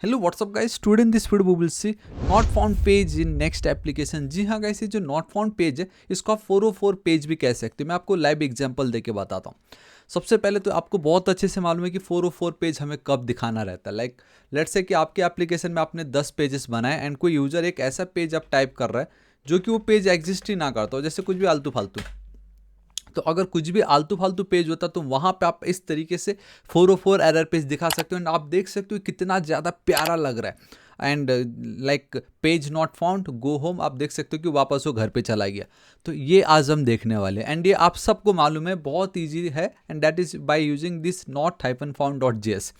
Hello WhatsApp guys, today in this video we will see not found page in next application. जी हाँ guys, ये जो not found page है इसको आप 404 पेज भी कह सकते हो। मैं आपको लाइव एग्जांपल देके बताता हूँ। सबसे पहले तो आपको बहुत अच्छे से मालूम है कि 404 पेज हमें कब दिखाना रहता है। लाइक लेट्स से कि आपके एप्लीकेशन में आपने 10 पेजेस बनाए एंड कोई यूजर एक ऐसा पेज आप टाइप कर रहा है जो कि वो पेज एग्जिस्ट ही ना करता हो, जैसे कुछ भी आलतू फालतू। तो अगर कुछ भी आलतू फालतू पेज होता तो वहां पे आप इस तरीके से 404 एरर पेज दिखा सकते हो एंड आप देख सकते हो कितना ज़्यादा प्यारा लग रहा है। And like page not found, go home, आप देख सकते हो कि वापस वो घर पे चला गया। तो ये आज हम देखने वाले हैं एंड ये आप सबको मालूम है, बहुत ईजी है and that is by using this not-found.js।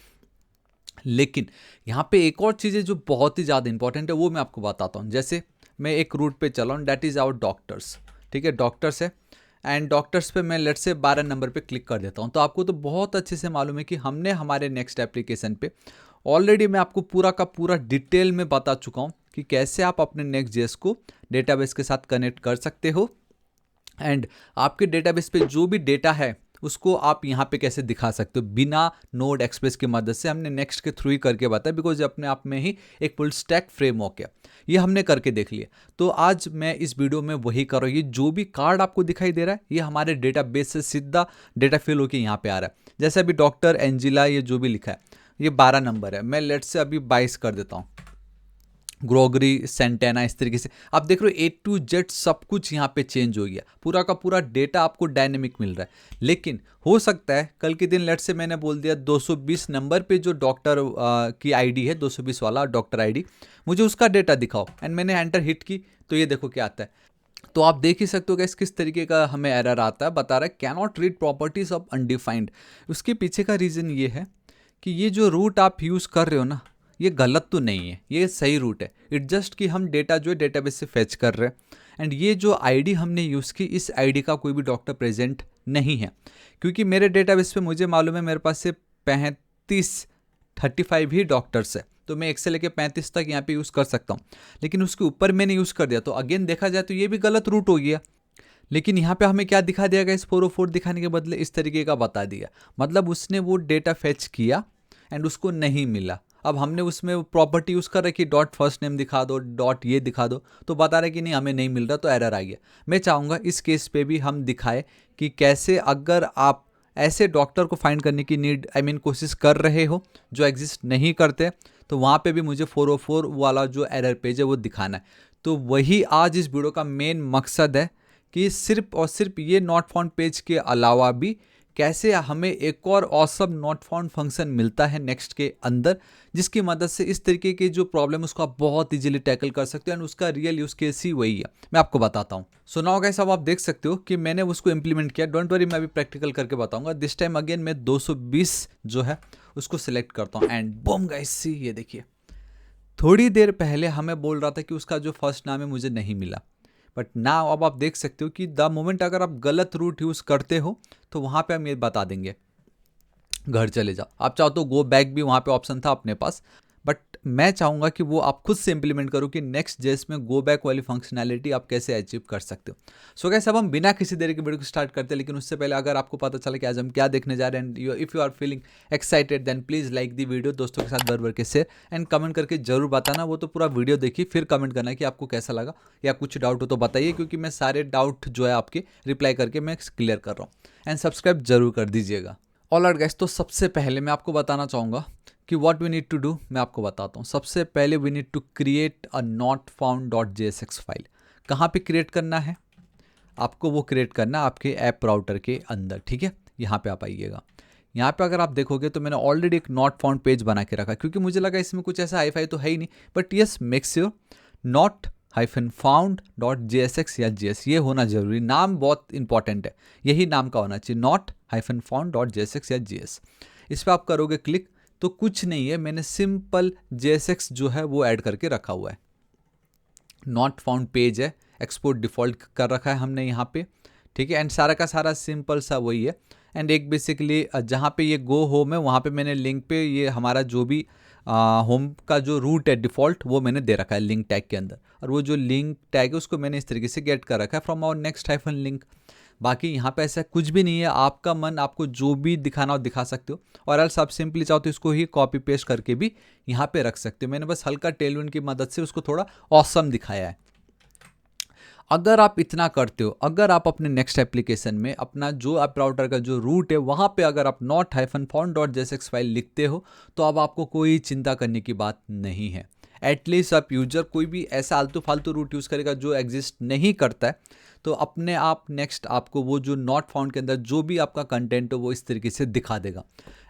लेकिन यहाँ पे एक और चीज़ है जो बहुत ही ज़्यादा इंपॉर्टेंट है, वो मैं आपको बताता हूँ। जैसे मैं एक रूट पे चला हूँ, दैट इज़ आवर डॉक्टर्स। ठीक है, डॉक्टर्स है एंड डॉक्टर्स पे मैं लेट से 12 नंबर पे क्लिक कर देता हूँ। तो आपको तो बहुत अच्छे से मालूम है कि हमने हमारे नेक्स्ट एप्लीकेशन पे ऑलरेडी मैं आपको पूरा का पूरा डिटेल में बता चुका हूँ कि कैसे आप अपने नेक्स्ट जेएस को डेटाबेस के साथ कनेक्ट कर सकते हो एंड आपके डेटाबेस पे जो भी डेटा है उसको आप यहाँ पे कैसे दिखा सकते हो बिना नोड एक्सप्रेस की मदद से। हमने नेक्स्ट के थ्रू ही करके बताया, बिकॉज अपने आप में ही एक फुल स्टैक फ्रेमवर्क है, ये हमने करके देख लिया। तो आज मैं इस वीडियो में वही कर रहा हूँ। ये जो भी कार्ड आपको दिखाई दे रहा है ये हमारे डेटाबेस से सीधा डेटा फिल होकर यहाँ पे आ रहा है। जैसे अभी डॉक्टर एंजिला ये जो भी लिखा है ये 12 नंबर है, मैं लेट से अभी 22 कर देता हूँ। ग्रोगरी, सेंटेना, इस तरीके से आप देख रहे हो ए टू जेड सब कुछ यहाँ पे चेंज हो गया। पूरा का पूरा डेटा आपको डायनेमिक मिल रहा है। लेकिन हो सकता है कल के दिन लेट से मैंने बोल दिया 220 नंबर पे जो डॉक्टर की आईडी है, 220 वाला डॉक्टर आईडी, मुझे उसका डेटा दिखाओ एंड मैंने एंटर हिट की तो ये देखो क्या आता है। तो आप देख ही सकते हो कि किस तरीके का हमें एरर आता है, बता रहा है can not read properties of undefined. उसके पीछे का रीज़न ये है कि ये जो रूट आप यूज़ कर रहे हो ना, ये गलत तो नहीं है, ये सही रूट है। इट जस्ट कि हम डेटा जो है डेटाबेस से फेच कर रहे हैं एंड ये जो आईडी हमने यूज़ की, इस आईडी का कोई भी डॉक्टर प्रेजेंट नहीं है। क्योंकि मेरे डेटाबेस पे मुझे मालूम है मेरे पास से 35 ही डॉक्टर्स है, तो मैं 1 से लेकर 35 तक यहाँ पे यूज़ कर सकता हूँ। लेकिन उसके ऊपर मैंने यूज़ कर दिया तो अगेन देखा जाए तो ये भी गलत रूट हो गया। लेकिन यहाँ पे हमें क्या दिखा दिया गया, इस 404 दिखाने के बदले इस तरीके का बता दिया। मतलब उसने वो डेटा फेच किया एंड उसको नहीं मिला। अब हमने उसमें प्रॉपर्टी यूज़ कर रखी, डॉट फर्स्ट नेम दिखा दो, डॉट ये दिखा दो, तो बता रहे कि नहीं हमें नहीं मिल रहा, तो एरर आ गया। मैं चाहूँगा इस केस पे भी हम दिखाए कि कैसे अगर आप ऐसे डॉक्टर को फाइंड करने की नीड कोशिश कर रहे हो जो एग्जिस्ट नहीं करते, तो वहाँ पे भी मुझे 404 वाला जो एरर पेज है वो दिखाना है। तो वही आज इस वीडियो का मेन मकसद है कि सिर्फ और सिर्फ ये नॉट फाउंड पेज के अलावा भी कैसे हमें एक और ऑसम नॉट फाउंड फंक्शन मिलता है नेक्स्ट के अंदर, जिसकी मदद से इस तरीके की जो प्रॉब्लम उसको आप बहुत इजीली टैकल कर सकते हो एंड उसका रियल यूज केस ही वही है। मैं आपको बताता हूँ। सो नाउ गाइस, अब आप देख सकते हो कि मैंने उसको इंप्लीमेंट किया। डोंट वरी, मैं अभी प्रैक्टिकल करके बताऊंगा। दिस टाइम अगेन मैं 220 जो है उसको सिलेक्ट करता हूँ एंड बूम गाइस, सी ये देखिए, थोड़ी देर पहले हमें बोल रहा था कि उसका जो फर्स्ट नाम है मुझे नहीं मिला, बट ना अब आप देख सकते हो कि द मोमेंट अगर आप गलत रूट यूज़ करते हो तो वहाँ पे हम ये बता देंगे घर चले जाओ। आप चाहो तो गो बैक भी वहाँ पे ऑप्शन था अपने पास, बट मैं चाहूँगा कि वो आप खुद से इंप्लीमेंट करो कि नेक्स्ट जेस में गो बैक वाली फंक्शनैलिटी आप कैसे अचीव कर सकते हो। सो गाइस, अब हम बिना किसी देरी के वीडियो को स्टार्ट करते हैं। लेकिन उससे पहले अगर आपको पता चला कि आज हम क्या देखने जा रहे हैं and if you are feeling excited then please like the video, दोस्तों के साथ भर के शेयर एंड कमेंट करके जरूर बताना। वो तो पूरा वीडियो देखिए फिर कमेंट करना कि आपको कैसा लगा, या कुछ डाउट हो तो बताइए, क्योंकि मैं सारे डाउट जो है आपके रिप्लाई करके मैं क्लियर कर रहा हूँ। एंड सब्सक्राइब जरूर कर दीजिएगा। ऑलराइट गाइस, तो सबसे पहले मैं आपको बताना चाहूँगा कि what we need to do. मैं आपको बताता हूँ। सबसे पहले we need to create a not found dot JSX file. कहाँ पे क्रिएट करना है आपको? वो क्रिएट करना है आपके ऐप राउटर के अंदर। ठीक है, यहाँ पे आप आइएगा। यहाँ पे अगर आप देखोगे तो मैंने ऑलरेडी एक नॉट फाउंड पेज बना के रखा, क्योंकि मुझे लगा इसमें कुछ ऐसा हाई-फाई तो है ही नहीं। But yes, make sure not-found.jsx या JS ये होना जरूरी, नाम बहुत इंपॉर्टेंट है, यही नाम का होना चाहिए, not-found.jsx या JS। इस पर आप करोगे क्लिक तो कुछ नहीं है, मैंने सिंपल JSX जो है वो ऐड करके रखा हुआ है। नॉट फाउंड पेज है, एक्सपोर्ट डिफ़ॉल्ट कर रखा है हमने यहाँ पे। ठीक है, एंड सारा का सारा सिंपल सा वही है। एंड एक बेसिकली जहाँ पे ये गो होम है वहाँ पे मैंने लिंक पे ये हमारा जो भी होम का जो रूट है डिफ़ॉल्ट वो मैंने दे रखा है लिंक टैग के अंदर, और वो जो लिंक टैग है उसको मैंने इस तरीके से गेट कर रखा है from our next hyphen link. बाकी यहाँ पे ऐसा कुछ भी नहीं है, आपका मन, आपको जो भी दिखाना हो दिखा सकते हो, और एल्स आप सिंपली चाहो तो इसको ही कॉपी पेस्ट करके भी यहाँ पे रख सकते हो। मैंने बस हल्का टेलविंड की मदद से उसको थोड़ा ऑसम दिखाया है। अगर आप इतना करते हो, अगर आप अपने नेक्स्ट एप्लीकेशन में अपना जो ऐप राउटर का जो रूट है वहाँ पे अगर आप not-found.jsx फाइल लिखते हो, तो अब आपको कोई चिंता करने की बात नहीं है। एटलीस्ट आप यूजर कोई भी ऐसा आलतू फालतू रूट यूज़ करेगा जो एग्जिस्ट नहीं करता है, तो अपने आप नेक्स्ट आपको वो जो नॉट फाउंड के अंदर जो भी आपका कंटेंट हो वो इस तरीके से दिखा देगा।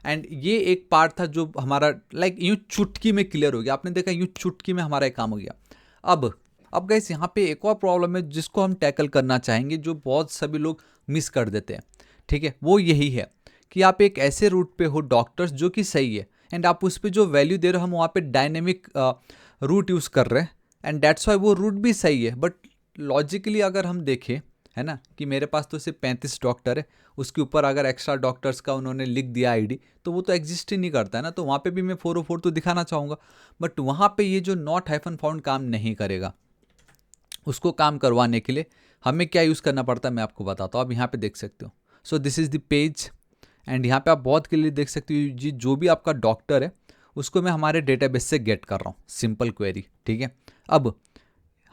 एंड ये एक पार्ट था जो हमारा लाइक यूँ चुटकी में क्लियर हो गया। आपने देखा यूँ चुटकी में हमारा एक काम हो गया। अब गाइस यहाँ पे एक और प्रॉब्लम है जिसको हम टैकल करना चाहेंगे, जो बहुत सभी लोग मिस कर देते हैं, ठीक है। वो यही है कि आप एक ऐसे रूट पे हो डॉक्टर्स जो कि सही है, एंड आप उस पर जो वैल्यू दे रहे हो, हम वहाँ पे डायनेमिक रूट यूज़ कर रहे हैं, एंड दैट्स वाई वो रूट भी सही है। बट लॉजिकली अगर हम देखें, है ना, कि मेरे पास तो सिर्फ 35 डॉक्टर है, उसके ऊपर अगर एक्स्ट्रा डॉक्टर्स का उन्होंने लिख दिया आईडी, तो वो तो एग्जिस्ट ही नहीं करता है ना। तो वहाँ पे भी मैं 404 तो दिखाना चाहूँगा, बट वहाँ पे ये जो not-found काम नहीं करेगा। उसको काम करवाने के लिए हमें क्या यूज़ करना पड़ता है मैं आपको बताता हूँ। आप यहाँ पे देख सकते हो। So this is the page, and यहाँ पे आप बहुत क्लियरली देख सकते हो जी, जो भी आपका डॉक्टर है उसको मैं हमारे डेटाबेस से गेट कर रहा हूँ, सिंपल क्वेरी, ठीक है। अब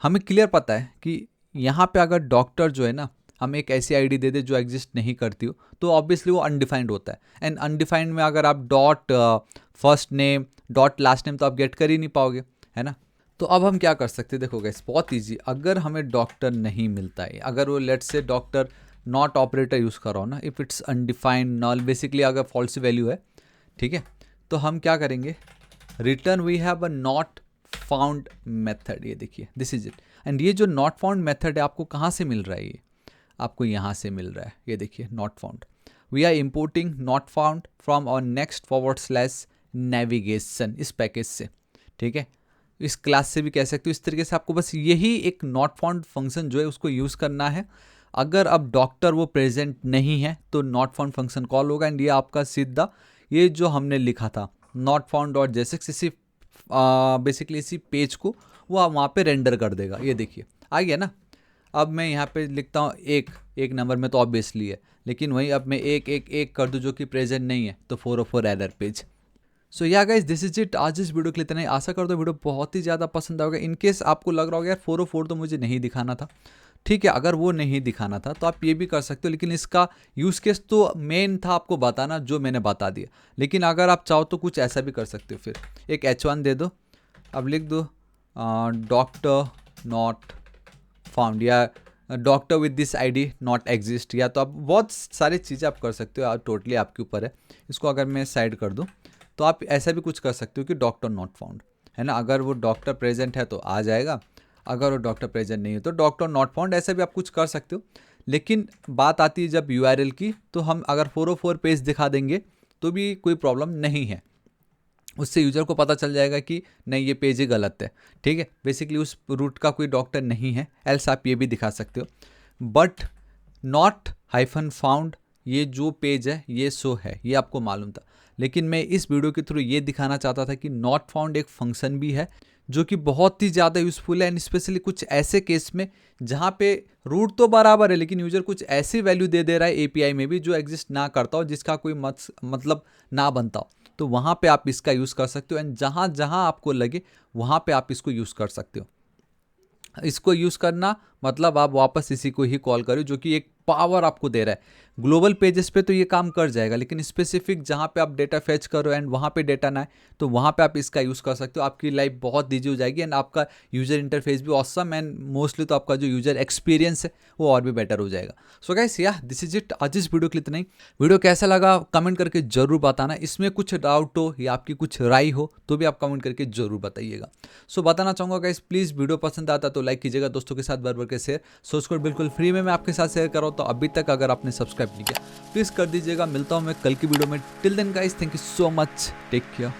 हमें क्लियर पता है कि यहाँ पे अगर डॉक्टर जो है ना, हम एक ऐसी आईडी दे दे जो एग्जिस्ट नहीं करती हो, तो ऑब्वियसली वो अनडिफाइंड होता है। एंड अनडिफाइंड में अगर आप dot first name dot last name तो आप गेट कर ही नहीं पाओगे, है ना। तो अब हम क्या कर सकते हैं, देखो गाइस, बहुत ईजी। अगर हमें डॉक्टर नहीं मिलता है, अगर वो let's say doctor not operator use कर रहा हो ना, if it's undefined null, basically अगर फॉल्स वैल्यू है, ठीक है, तो हम क्या करेंगे, return we have a not found method. ये देखिए, दिस इज इट। एंड ये जो नॉट फाउंड मेथड है आपको कहाँ से मिल रहा है, ये आपको यहाँ से मिल रहा है। ये देखिए, not found, we are importing not found from our next navigation, इस पैकेज से, ठीक है। इस क्लास से भी कह सकते हो। इस तरीके से आपको बस यही एक नॉट फाउंड फंक्शन जो है उसको यूज़ करना है। अगर अब डॉक्टर वो प्रेजेंट नहीं है तो नॉट फाउंड फंक्शन कॉल होगा, एंड ये आपका सीधा ये जो हमने लिखा था not-found.jsx, इसी बेसिकली इसी पेज को वो वहाँ पे रेंडर कर देगा। ये देखिए आ गया ना। अब मैं यहाँ पे लिखता हूँ एक नंबर में तो ऑब्वियसली है, लेकिन वहीं अब मैं एक कर दूँ जो कि प्रेजेंट नहीं है, तो 404 error page. So yeah guys, this is it. आज इस वीडियो के लिए इतना ही। आशा करता हूँ वीडियो बहुत ही ज़्यादा पसंद आएगा। इन केस आपको लग रहा होगा यार 404 तो मुझे नहीं दिखाना था, ठीक है, अगर वो नहीं दिखाना था तो आप ये भी कर सकते हो, लेकिन इसका यूज़ केस तो मेन था आपको बताना, जो मैंने बता दिया। लेकिन अगर आप चाहो तो कुछ ऐसा भी कर सकते हो, फिर एक H1 दे दो, अब लिख दो डॉक्टर नॉट फाउंड, या doctor with this ID not exist, या तो आप बहुत सारी चीज़ें आप कर सकते हो, टोटली आपके ऊपर है। इसको अगर मैं साइड कर दूँ तो आप ऐसा भी कुछ कर सकते हो कि डॉक्टर नॉट फाउंड, है ना। अगर वो डॉक्टर प्रेजेंट है तो आ जाएगा, अगर वो डॉक्टर प्रेजेंट नहीं है तो डॉक्टर नॉट फाउंड, ऐसा भी आप कुछ कर सकते हो। लेकिन बात आती है जब URL की, तो हम अगर 404 पेज दिखा देंगे तो भी कोई प्रॉब्लम नहीं है। उससे यूजर को पता चल जाएगा कि नहीं, ये पेज ही गलत है, ठीक है। बेसिकली उस रूट का कोई डॉक्टर नहीं है, एल्स आप ये भी दिखा सकते हो। बट not-found ये जो पेज है ये शो है, ये आपको मालूम था। लेकिन मैं इस वीडियो के थ्रू ये दिखाना चाहता था कि नॉट फाउंड एक फंक्शन भी है जो कि बहुत ही ज़्यादा यूज़फुल है, एंड स्पेशली कुछ ऐसे केस में जहाँ पे रूट तो बराबर है लेकिन यूजर कुछ ऐसी वैल्यू दे रहा है API में भी जो एग्जिस्ट ना करता हो, जिसका कोई मतलब ना बनता हो, तो वहाँ पे आप इसका यूज़ कर सकते हो। एंड जहाँ जहाँ आपको लगे वहाँ पे आप इसको यूज़ कर सकते हो। इसको यूज़ करना मतलब आप वापस इसी को ही कॉल करो, जो कि एक पावर आपको दे रहा है। ग्लोबल पेजेस पे तो ये काम कर जाएगा, लेकिन स्पेसिफिक जहाँ पे आप डेटा फेच करो एंड वहाँ पे डेटा ना है, तो वहाँ पे आप इसका यूज़ कर सकते हो। आपकी लाइफ बहुत ईजी हो जाएगी, एंड आपका यूज़र इंटरफेस भी ऑसम, एंड मोस्टली तो आपका जो यूज़र एक्सपीरियंस है वो और भी बेटर हो जाएगा। सो गाइस, या दिस इज इट। आज इस वीडियो के लिए इतना ही। वीडियो कैसा लगा कमेंट करके जरूर बताना। इसमें कुछ डाउट हो या आपकी कुछ राय हो तो भी आप कमेंट करके जरूर बताइएगा। सो बताना चाहूँगा गाइस, प्लीज़ वीडियो पसंद आता तो लाइक कीजिएगा, दोस्तों के साथ बार के शेयर। सोर्स कोड बिल्कुल फ्री में मैं आपके साथ शेयर कर रहा हूँ, तो अभी तक अगर आपने सब्सक्राइब नहीं किया प्लीज़ कर दीजिएगा। मिलता हूँ मैं कल की वीडियो में। Till then guys, thank you so much, take care.